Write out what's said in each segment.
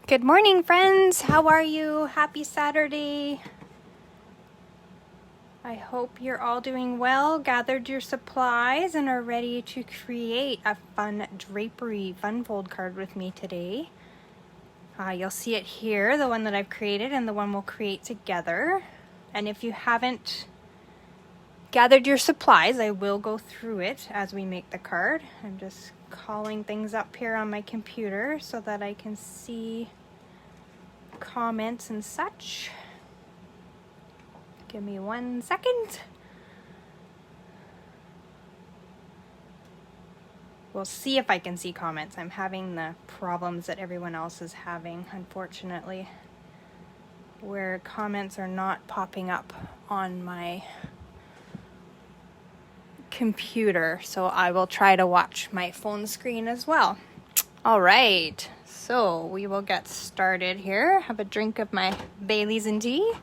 Good morning, friends. How are you? Happy Saturday. I hope you're all doing well, gathered your supplies, and are ready to create a fun drapery fun fold card with me today. You'll see it here, the one that I've created and the one we'll create together. And if you haven't gathered your supplies, I will go through it as we make the card. I'm just calling things up here on my computer so that I can see comments and such. Give me 1 second. We'll see if I can see comments. I'm having the problems that everyone else is having, unfortunately, where comments are not popping up on my computer. So I will try to watch my phone screen as well. All right, so we will get started here. Have a drink of my Baileys and tea.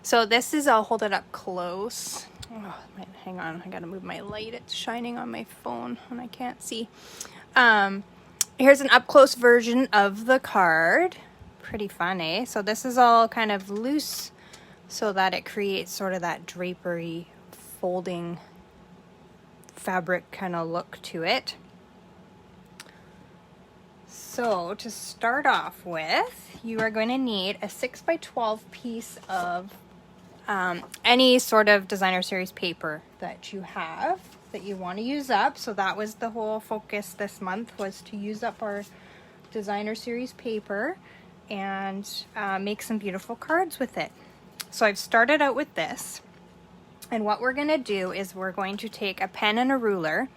So this is, I'll hold it up close. Oh, hang on, I gotta move my light. It's shining on my phone and I can't see. Here's an up close version of the card. Pretty fun, eh? So this is all kind of loose so that it creates sort of that drapery folding fabric kind of look to it. So to start off with, you are going to need a 6x12 piece of any sort of designer series paper that you have that you want to use up. So that was the whole focus this month, was to use up our designer series paper and make some beautiful cards with it. So I've started out with this, and what we're going to do is we're going to take a pen and a ruler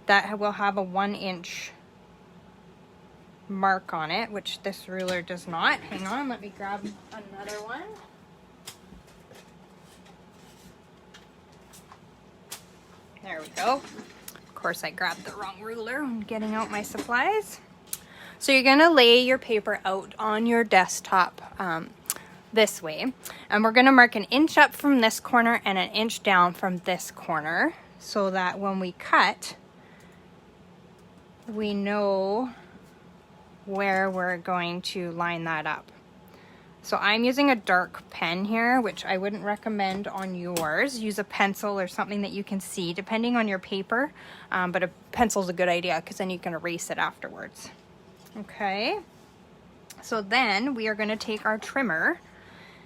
that will have a 1-inch mark on it, which this ruler does not. Hang on, let me grab another one. There we go. Of course, I grabbed the wrong ruler when getting out my supplies. So you're going to lay your paper out on your desktop this way, and we're going to mark 1 inch up from this corner and 1 inch down from this corner so that when we cut, we know where we're going to line that up. So I'm using a dark pen here, which I wouldn't recommend on yours. Use a pencil or something that you can see depending on your paper, but a pencil's a good idea because then you can erase it afterwards. Okay, so then we are going to take our trimmer,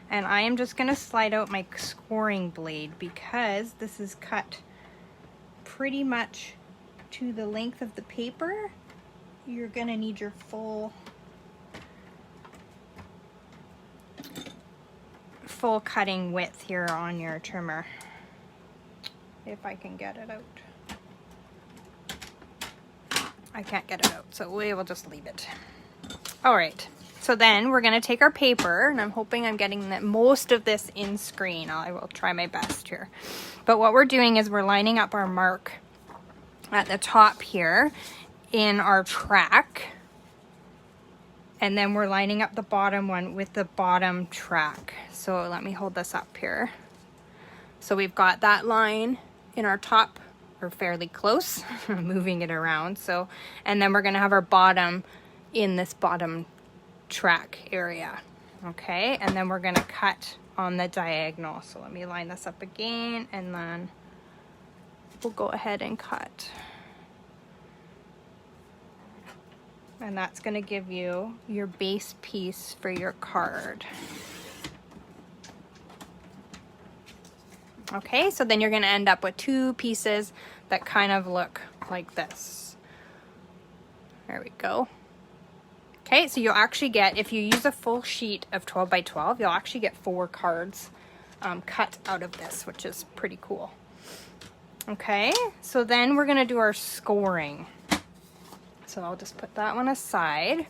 and I am just going to slide out my scoring blade because this is cut pretty much to the length of the paper. You're going to need your full cutting width here on your trimmer, if I can get it out. I can't get it out, so we will just leave it. All right, so then we're going to take our paper, and I'm hoping I'm getting most of this in screen. I will try my best here. But what we're doing is we're lining up our mark at the top here in our track, and then we're lining up the bottom one with the bottom track. So let me hold this up here. So we've got that line in our top, or fairly close, moving it around. So, and then we're gonna have our bottom in this bottom track area. Okay, and then we're gonna cut on the diagonal. So let me line this up again, and then we'll go ahead and cut. And that's going to give you your base piece for your card. Okay, so then you're going to end up with 2 pieces that kind of look like this. There we go. Okay, so you'll actually get, if you use a full sheet of 12 by 12, you'll actually get 4 cards cut out of this, which is pretty cool. Okay, so then we're going to do our scoring. So I'll just put that one aside.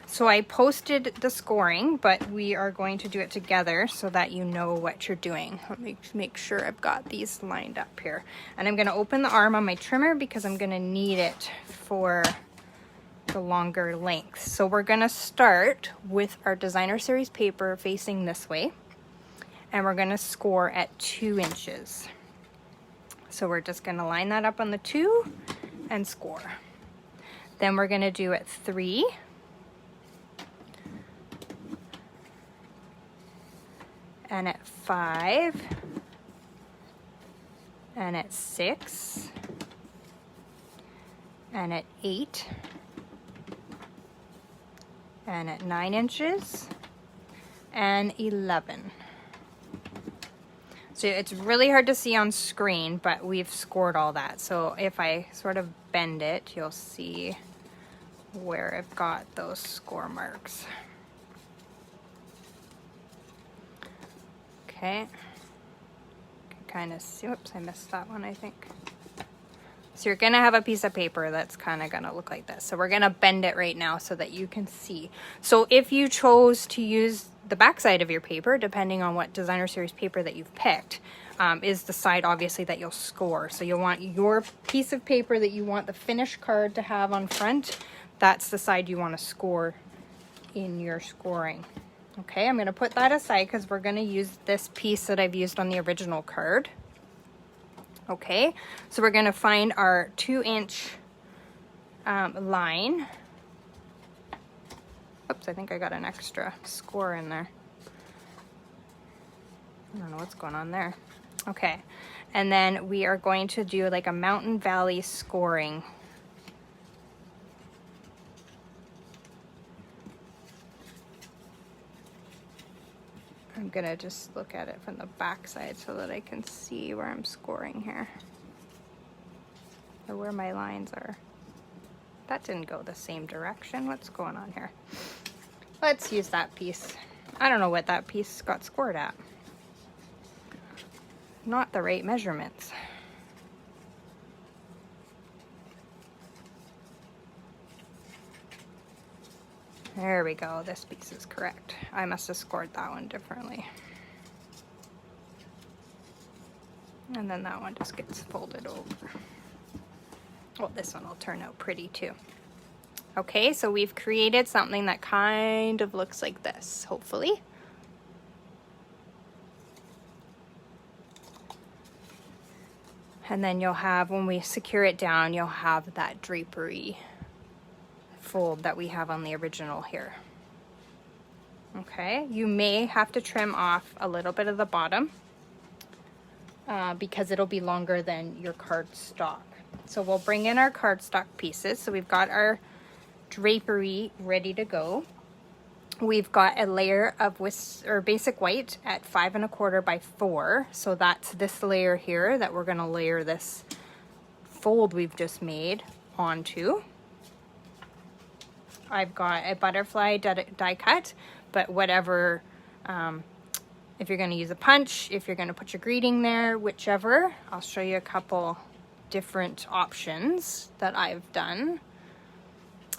So I posted the scoring, but we are going to do it together so that you know what you're doing. Let me make sure I've got these lined up here. And I'm going to open the arm on my trimmer because I'm going to need it for the longer length. So we're going to start with our designer series paper facing this way, and we're going to score at 2 inches. So we're just going to line that up on the 2 and score. Then we're going to do at 3. And at 5. And at 6. And at 8. And at 9 inches. And 11. So it's really hard to see on screen, but we've scored all that. So if I sort of bend it, you'll see where I've got those score marks. Okay. Can kind of see, whoops, I missed that one, I think. So you're gonna have a piece of paper that's kind of gonna look like this. So we're gonna bend it right now so that you can see. So if you chose to use the back side of your paper, depending on what designer series paper that you've picked, is the side obviously that you'll score. So you'll want your piece of paper that you want the finished card to have on front. That's the side you want to score in your scoring. Okay, I'm going to put that aside because we're going to use this piece that I've used on the original card. Okay, so we're going to find our 2-inch line. Oops, I think I got an extra score in there. I don't know what's going on there. Okay, and then we are going to do like a mountain valley scoring. I'm gonna just look at it from the back side so that I can see where I'm scoring here. Or where my lines are. That didn't go the same direction. What's going on here? Let's use that piece. I don't know what that piece got scored at. Not the right measurements. There we go. This piece is correct. I must have scored that one differently. And then that one just gets folded over. Well, this one will turn out pretty too. Okay, so we've created something that kind of looks like this, hopefully. And then you'll have, when we secure it down, you'll have that drapery fold that we have on the original here. Okay, you may have to trim off a little bit of the bottom because it'll be longer than your cardstock. So we'll bring in our cardstock pieces. So we've got our drapery ready to go. We've got a layer of basic white at 5 1/4 by 4. So that's this layer here that we're going to layer this fold we've just made onto. I've got a butterfly die cut, but whatever, if you're going to use a punch, if you're going to put your greeting there, whichever. I'll show you a couple different options that I've done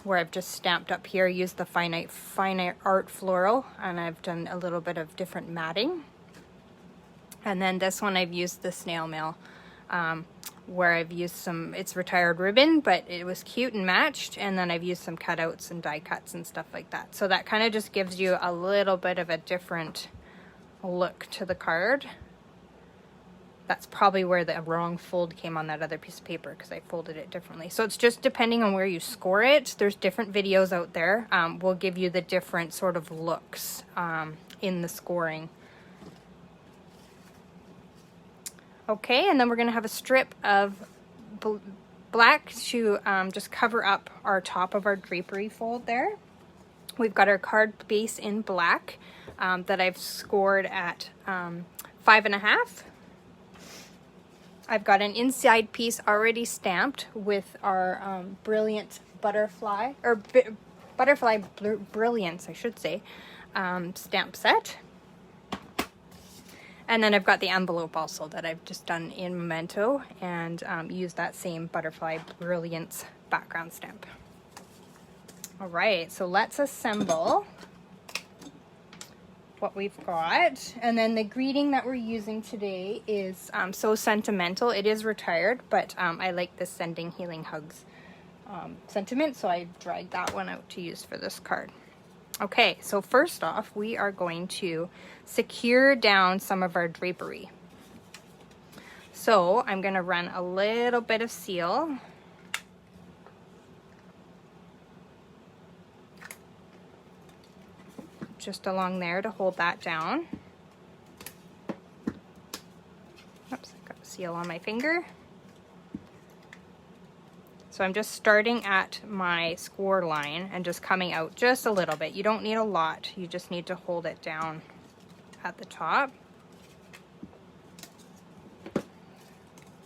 where I've just stamped up here, used the fine art floral, and I've done a little bit of different matting. And then this one I've used the snail mail, where I've used some, it's retired ribbon, but it was cute and matched, and then I've used some cutouts and die cuts and stuff like that. So that kind of just gives you a little bit of a different look to the card. That's probably where the wrong fold came on that other piece of paper because I folded it differently. So it's just depending on where you score it. There's different videos out there. We'll give you the different sort of looks in the scoring. Okay, and then we're going to have a strip of black to just cover up our top of our drapery fold there. We've got our card base in black that I've scored at 5 1/2. I've got an inside piece already stamped with our brilliant butterfly, or butterfly brilliance, I should say, stamp set. And then I've got the envelope also that I've just done in Memento and used that same butterfly brilliance background stamp. All right, so let's assemble what we've got. And then the greeting that we're using today is So Sentimental. It is retired, but I like this Sending Healing Hugs sentiment, so I dragged that one out to use for this card. Okay, so first off, we are going to secure down some of our drapery. So I'm gonna run a little bit of seal. Just along there to hold that down. Oops, I got seal on my finger. So I'm just starting at my score line and just coming out just a little bit. You don't need a lot, you just need to hold it down at the top.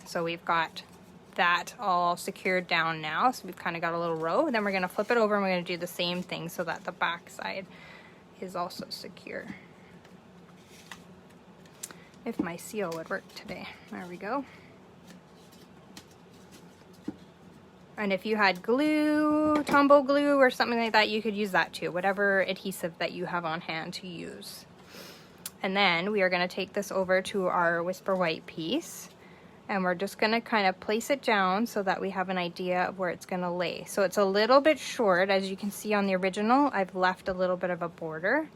So we've got that all secured down now. So we've kind of got a little row. Then we're gonna flip it over and we're gonna do the same thing so that the back side is also secure. If my seal would work today. There we go. And if you had glue, Tombow glue or something like that, you could use that too, whatever adhesive that you have on hand to use. And then we are gonna take this over to our Whisper White piece, and we're just gonna kind of place it down so that we have an idea of where it's gonna lay. So it's a little bit short, as you can see on the original, I've left a little bit of a border,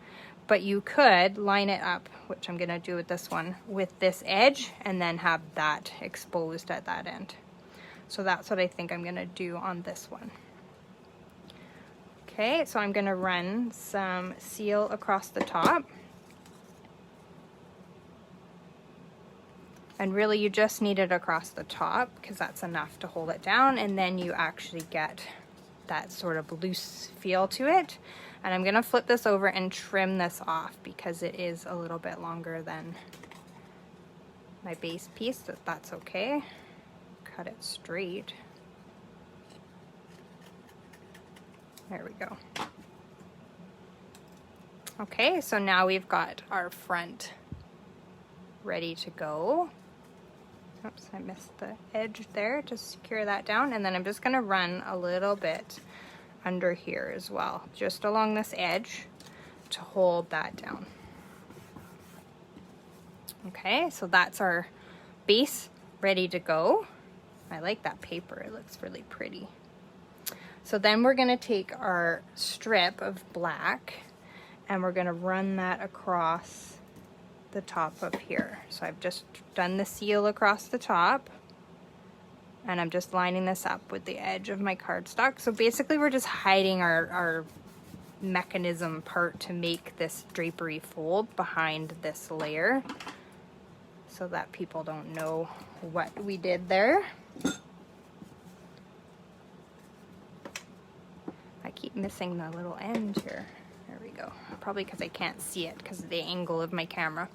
but you could line it up, which I'm gonna do with this one, with this edge, and then have that exposed at that end. So that's what I think I'm gonna do on this one. Okay, so I'm gonna run some seal across the top. And really you just need it across the top because that's enough to hold it down, and then you actually get that sort of loose feel to it. And I'm gonna flip this over and trim this off because it is a little bit longer than my base piece, but that's okay. Cut it straight. There we go. Okay, so now we've got our front ready to go. Oops, I missed the edge there. Just secure that down, and then I'm just gonna run a little bit under here as well, just along this edge to hold that down. Okay, so that's our base ready to go. I like that paper, it looks really pretty. So then we're gonna take our strip of black and we're gonna run that across the top of here. So I've just done the seal across the top, and I'm just lining this up with the edge of my cardstock. So basically we're just hiding our mechanism part to make this drapery fold behind this layer so that people don't know what we did there. I keep missing the little end here. There we go. Probably because I can't see it because of the angle of my camera.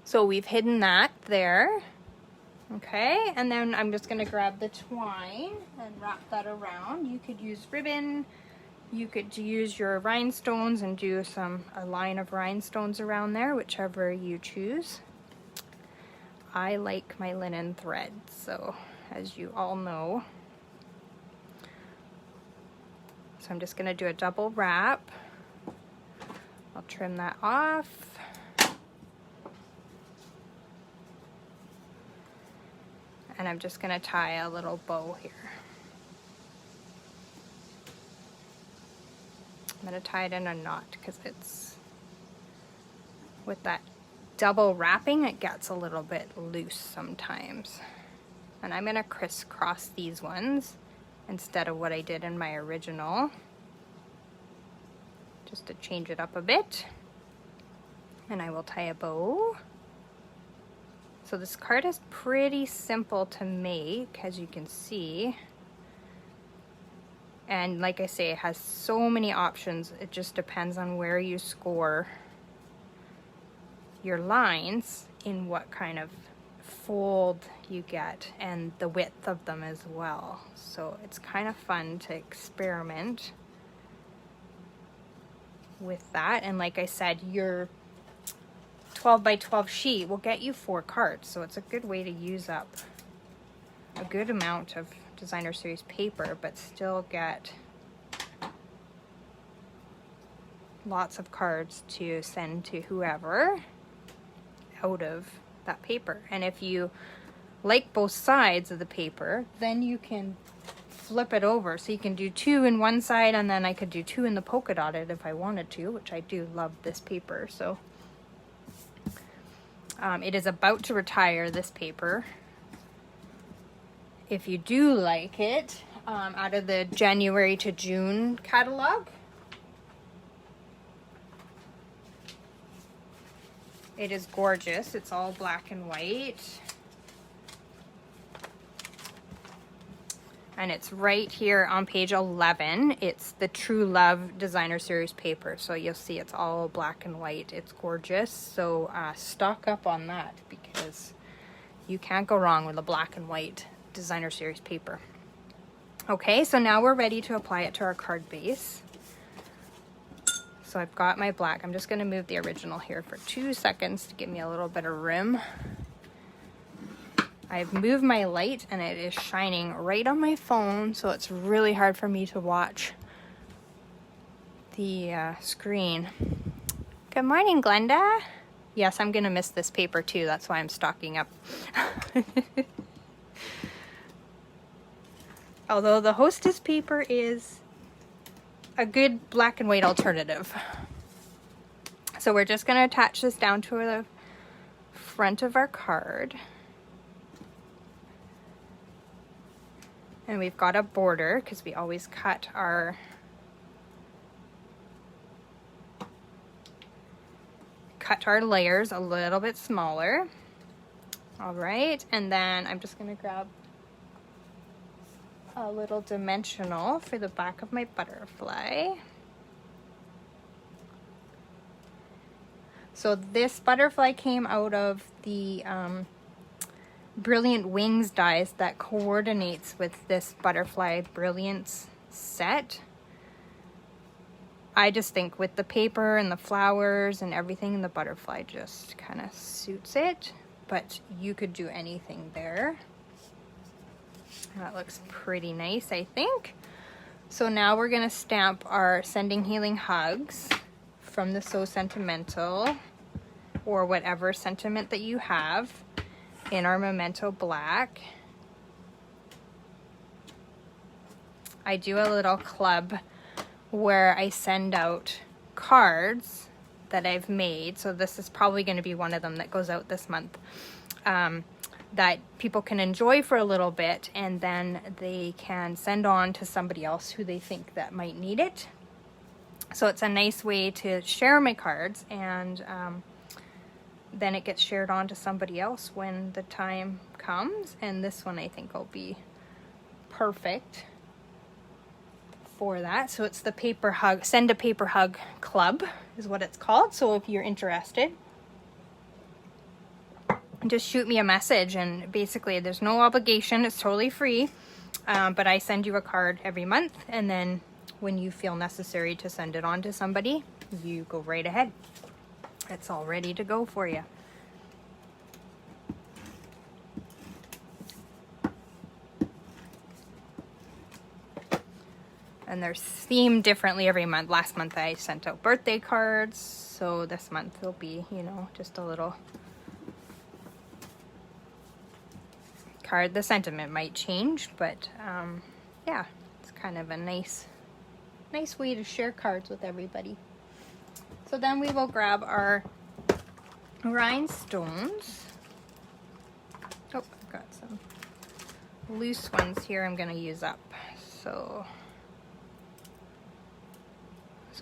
So we've hidden that there. Okay, and then I'm just gonna grab the twine and wrap that around. You could use ribbon, you could use your rhinestones and do a line of rhinestones around there, whichever you choose. I like my linen thread, so as you all know. So I'm just gonna do a double wrap. I'll trim that off. And I'm just gonna tie a little bow here. I'm gonna tie it in a knot because it's, with that double wrapping, it gets a little bit loose sometimes. And I'm gonna crisscross these ones instead of what I did in my original, just to change it up a bit. And I will tie a bow. So this card is pretty simple to make, as you can see. And like I say, it has so many options. It just depends on where you score your lines, in what kind of fold you get, and the width of them as well. So it's kind of fun to experiment with that. And like I said, your 12 by 12 sheet will get you 4 cards, so it's a good way to use up a good amount of designer series paper but still get lots of cards to send to whoever out of that paper. And if you like both sides of the paper, then you can flip it over, so you can do 2 in one side, and then I could do 2 in the polka dotted if I wanted to, which I do love this paper. So it is about to retire, this paper, if you do like it, out of the January to June catalog. It is gorgeous. It's all black and white. And it's right here on page 11. It's the True Love Designer Series paper. So you'll see it's all black and white. It's gorgeous. So stock up on that because you can't go wrong with a black and white Designer Series paper. Okay, so now we're ready to apply it to our card base. So I've got my black. I'm just going to move the original here for 2 seconds to give me a little bit of room. I've moved my light and it is shining right on my phone, so it's really hard for me to watch the screen. Good morning, Glenda. Yes, I'm going to miss this paper too. That's why I'm stocking up. Although the Hostess paper is a good black and white alternative. So we're just going to attach this down to the front of our card. And we've got a border because we always cut our layers a little bit smaller. All right, and then I'm just going to grab a little dimensional for the back of my butterfly. So this butterfly came out of the Brilliant Wings dies that coordinates with this Butterfly Brilliance set. I just think with the paper and the flowers and everything, the butterfly just kind of suits it, but you could do anything there. That looks pretty nice, I think. So now we're going to stamp our Sending Healing Hugs from the So Sentimental, or whatever sentiment that you have, in our Memento Black. I do a little club where I send out cards that I've made. So this is probably going to be one of them that goes out this month. That people can enjoy for a little bit, and then they can send on to somebody else who they think that might need it. So it's a nice way to share my cards, and then it gets shared on to somebody else when the time comes. And this one I think will be perfect for that. So it's the Paper Hug, Send a Paper Hug Club is what it's called. So if you're interested, just shoot me a message, and basically there's no obligation, it's totally free, but I send you a card every month, and then when you feel necessary to send it on to somebody, you go right ahead. It's all ready to go for you. And they're themed differently every month. Last month I sent out birthday cards, so this month will be, you know, just a little card. The sentiment might change, but yeah, it's kind of a nice way to share cards with everybody. So then we will grab our rhinestones. Oh, I've got some loose ones here I'm going to use up. So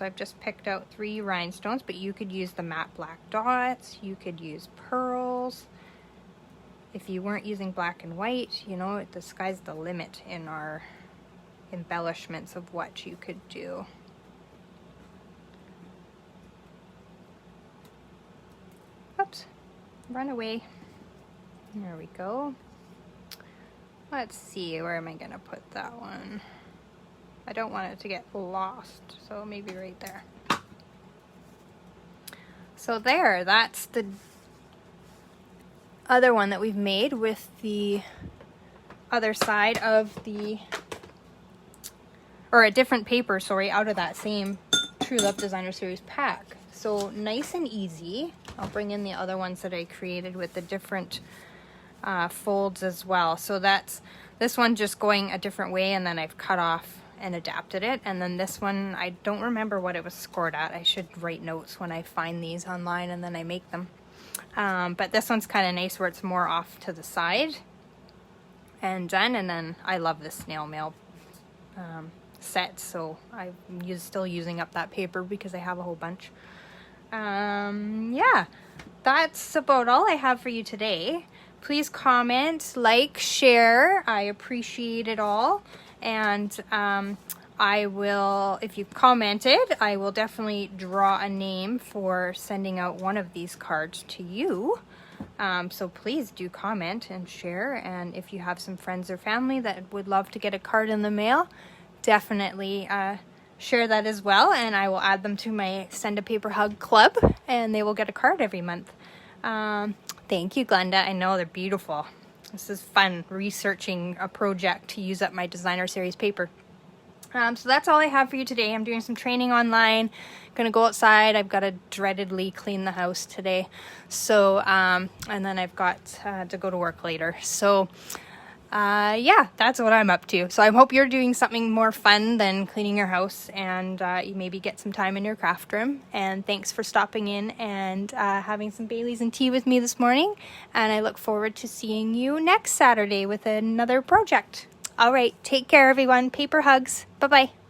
I've just picked out 3 rhinestones, but you could use the matte black dots, you could use pearls. If you weren't using black and white, you know, the sky's the limit in our embellishments of what you could do. Oops, run away. There we go. Let's see, where am I gonna put that one? I don't want it to get lost, so maybe right there. So there, that's the other one that we've made with the other side of the, or a different paper, sorry, out of that same True Love Designer Series pack. So nice and easy. I'll bring in the other ones that I created with the different folds as well. So that's this one just going a different way, and then I've cut off and adapted it. And then this one, I don't remember what it was scored at. I should write notes when I find these online and then I make them. But this one's kind of nice where it's more off to the side. and done. And then I love this snail mail set, so I'm still using up that paper because I have a whole bunch. Yeah, that's about all I have for you today. Please comment, like, share. I appreciate it all. And I will, if you've commented, I will definitely draw a name for sending out one of these cards to you. So please do comment and share. And if you have some friends or family that would love to get a card in the mail, definitely share that as well. And I will add them to my Send a Paper Hug Club, and they will get a card every month. Thank you, Glenda. I know they're beautiful. This is fun researching a project to use up my designer series paper. So that's all I have for you today. I'm doing some training online. Gonna go outside. I've got to dreadedly clean the house today. So, and then I've got to go to work later. So, yeah, that's what I'm up to. So I hope you're doing something more fun than cleaning your house, and you maybe get some time in your craft room. And thanks for stopping in and having some Baileys and tea with me this morning. And I look forward to seeing you next Saturday with another project. All right, take care, everyone. Paper hugs. Bye-bye.